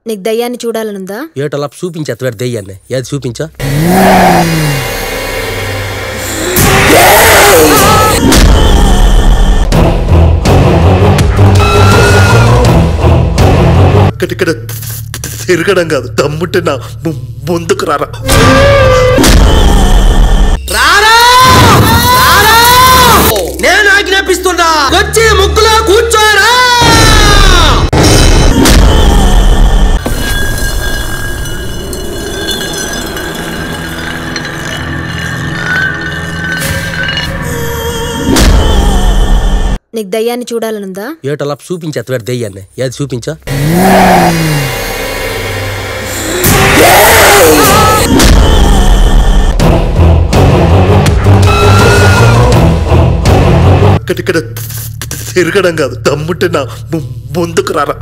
నీకు దయ్యాన్ని చూడాలనుందా? ఏటలా చూపించేత్తవాడు దయ్యాన్ని. ఏది చూపించా? ఇక్కడ తిరగడం కాదు, దమ్ముంటే నా ముందుకు రారా. నేను ఆజ్ఞాపిస్తున్నా, వచ్చి ముగ్గులో కూర్చోరా. నీకు దయ్యాన్ని చూడాలనుందా? ఏటలా చూపించేత్తవాడు దయ్యాన్ని. ఏది చూపించా? ఇక్కడ తిరగడం కాదు, దమ్ముంటే నా ముందుకు రారా.